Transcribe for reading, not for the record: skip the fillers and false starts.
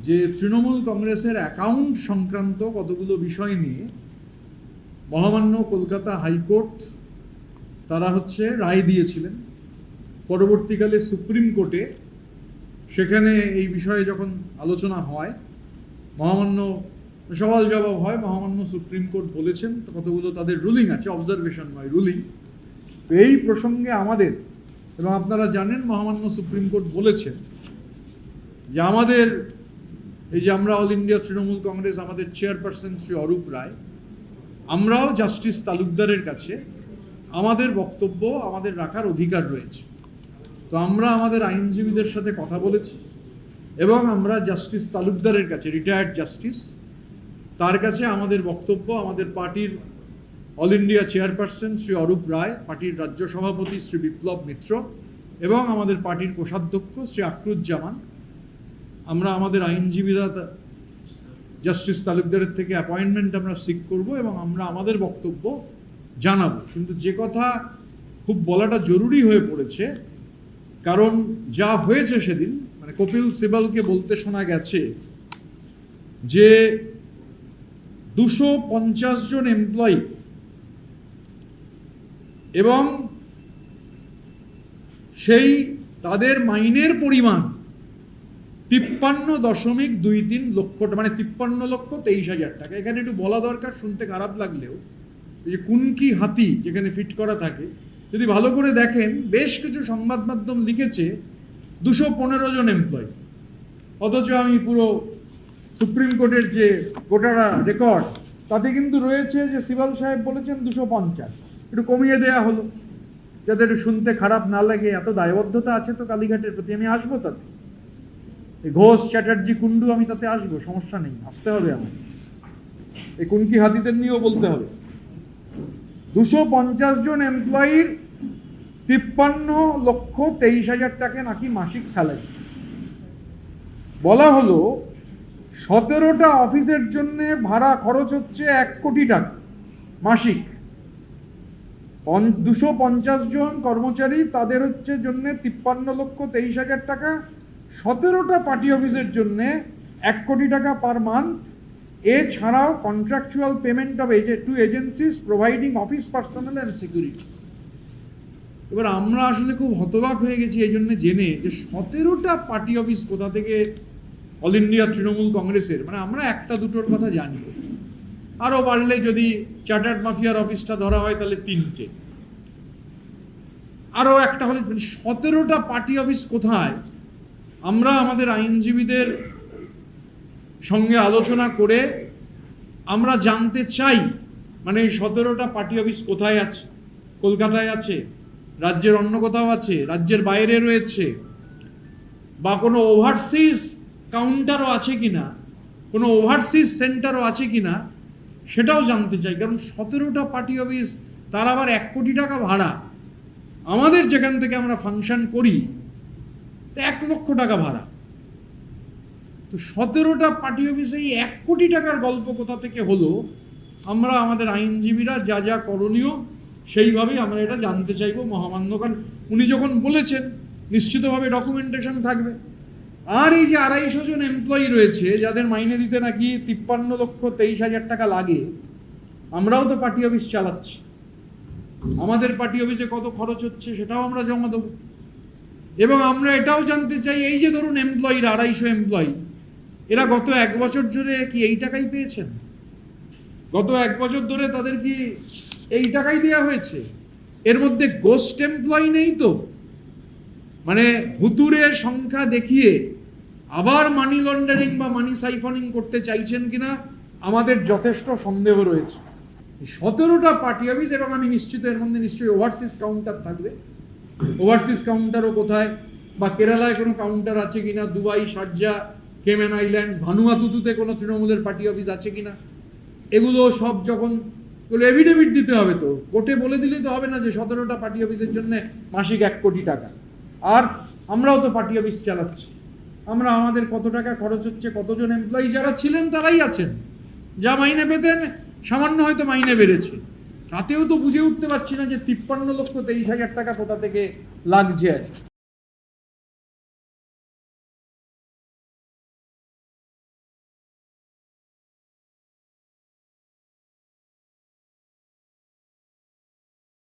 যে তৃণমূল কংগ্রেসের অ্যাকাউন্ট সংক্রান্ত কতগুলো বিষয় নিয়ে মহামান্য কলকাতা হাইকোর্ট তারা রায় দিয়েছিলেন। পরবর্তীকালে সুপ্রিম কোর্টে সেখানে এই বিষয়ে যখন আলোচনা হয়, মহামান্য সওয়াল জবাব হয়, মহামান্য সুপ্রিম কোর্ট বলেছেন, কতগুলো তাদের রুলিং আছে, অবজারভেশন নয় রুলিং। এই প্রসঙ্গে আমাদের, এবং আপনারা জানেন মহামান্য সুপ্রিম কোর্ট বলেছেন যে আমাদের এই যে আমরা অল ইন্ডিয়া তৃণমূল কংগ্রেস, আমাদের চেয়ারপারসন শ্রী অরূপ রায়, আমরাও জাস্টিস তালুকদারের কাছে আমাদের বক্তব্য আমাদের রাখার অধিকার রয়েছে। তো আমরা আমাদের আইনজীবীদের সাথে কথা বলেছি এবং আমরা জাস্টিস তালুকদারের কাছে, রিটায়ার্ড জাস্টিস, তার কাছে আমাদের বক্তব্য, আমাদের পার্টির all India chairperson Shri Arup Roy, পার্টির রাজ্য সভাপতি শ্রী বিপ্লব মিত্র এবং আমাদের পার্টির কোষাধ্যক্ষ শ্রী আকরুজ্জামান, আমরা আমাদের আইনজীবীরা জাস্টিস তালুকদারের থেকে অ্যাপয়েন্টমেন্ট আমরা সিক করব এবং আমরা আমাদের বক্তব্য জানাবো। কিন্তু যে কথা খুব বলাটা জরুরি হয়ে পড়েছে, কারণ যা হয়েছে সেদিন, মানে কপিল সিবালকে বলতে শোনা গেছে যে 250 জন এমপ্লয়ি এবং সেই তাদের মাইনের পরিমাণ 53.23 লক্ষ, মানে 53,23,000 টাকা। এখানে একটু বলা দরকার, শুনতে খারাপ লাগলেও, যে কুনকি হাতি যেখানে ফিট করা থাকে, যদি ভালো করে দেখেন বেশ কিছু সংবাদ মাধ্যম লিখেছে 215 জন এমপ্লয়ি, অথচ আমি পুরো সুপ্রিম কোর্টের যে গোটা রেকর্ড তাতে কিন্তু রয়েছে যে সিবাল সাহেব বলেছেন 250, একটু কমিয়ে দেয়া হলো যাতে একটু শুনতে খারাপ না লাগে। এত দায়বদ্ধতা আছে তো কালীঘাটের প্রতি, আমি আসবো তাতে, ঘোষ, চ্যাটার্জি, কুন্ডু, আমি তাতে আসবো, সমস্যা নেই, আসতে হবে আমার, এই কুনকি হাতিদের নিয়েও বলতে হবে। 250 জন এমপ্লয়ির 53,23,000 টাকা নাকি মাসিক স্যালারি। বলা হলো 17টা অফিসের জন্য ভাড়া খরচ হচ্ছে 1 কোটি টাকা মাসিক। 250 জন কর্মচারী, তাদের জন্য 53,23,000 টাকা। 17টা পার্টি অফিসের জন্য 1 কোটি টাকা পার মান্থ। এছাড়াও contractual payment of to agencies providing office personal and security. এবার আমরা আসলে খুব হতবাক হয়ে গেছি এই জন্য জেনে যে 17টা পার্টি অফিস কোথা থেকে অল ইন্ডিয়া তৃণমূল কংগ্রেসের, মানে আমরা একটা দুটোর কথা জানি, আরও বাড়লে যদি চার্টার্ড মাফিয়ার অফিসটা ধরা হয় তাহলে 3টে, আরও একটা হলে, মানে 17টা পার্টি অফিস কোথায়? আমরা আমাদের আইনজীবীদের সঙ্গে আলোচনা করে আমরা জানতে চাই, মানে এই 17টা পার্টি অফিস কোথায় আছে? কলকাতায় আছে, রাজ্যের অন্য কোথাও আছে, রাজ্যের বাইরে রয়েছে, বা কোনো ওভারসিজ কাউন্টারও আছে কিনা, কোনো ওভারসিজ সেন্টারও আছে কিনা, সেটাও জানতে চাই। কারণ 17টা পার্টি অফিস, তার আবার 1 কোটি টাকা ভাড়া। আমাদের যেখান থেকে আমরা ফাংশন করি 1 লক্ষ টাকা ভাড়া। তো 17টা পার্টি অফিসে এই 1 কোটি টাকার গল্প কোথা থেকে হলো? আমরা আমাদের আইনজীবীরা যা যা করণীয় সেইভাবেই আমরা এটা জানতে চাইবো মহামান্য, কারণ উনি যখন বলেছেন নিশ্চিতভাবে ডকুমেন্টেশন থাকবে। আর এই যে 250 জন এমপ্লয়ি রয়েছে যাদের মাইনে দিতে নাকি 53,23,000 টাকা লাগে, আমরাও তো পার্টি অফিস চালাচ্ছি, আমাদের পার্টি অফিসে কত খরচ হচ্ছে সেটাও আমরা জমা দেবো। এবং আমরা এটাও জানতে চাই, এই যে ধরুন এমপ্লয়িরা 250 এমপ্লয়ি, এরা গত 1 বছর ধরে কি এই টাকাই পেয়েছেন? গত 1 বছর ধরে তাদের কি এই টাকাই দেওয়া হয়েছে? এর মধ্যে গোস্ট এমপ্লয়ি নেই তো? মানে ভুতুরে সংখ্যা দেখিয়ে আবার মানি লন্ডারিং বা মানি সাইফনিং করতে চাইছেন কিনা আমাদের যথেষ্ট সন্দেহ রয়েছে। 17টা পার্টি অফিস, এবং আমি নিশ্চিত এর মধ্যে নিশ্চয়ই ওভারসিজ কাউন্টার থাকবে। ওভারসিজ কাউন্টারও কোথায়, বা কেরালায় কোনো কাউন্টার আছে কিনা, দুবাই, শারজা, কেমেন আইল্যান্ডস, ভানুয়াতুতুতে কোনো তৃণমূলের পার্টি অফিস আছে কিনা, এগুলো সব যখন এভিডেভিট দিতে হবে। তো কোর্টে বলে দিলেই তো হবে না যে 17টা পার্টি অফিসের জন্য মাসিক 1 কোটি টাকা। আর আমরাও তো পার্টি অফিস চালাচ্ছি, আমরা আমাদের কত টাকা খরচ হচ্ছে, কতজন এমপ্লয়ি যারা ছিলেন তারাই আছেন, যা মাইনে পেতেন সামান্য হয়তো মাইনে বেড়েছে, তাতেও তো বুঝে উঠতে পারছি না যে 53,23,000 টাকা কোথা থেকে লাগছে।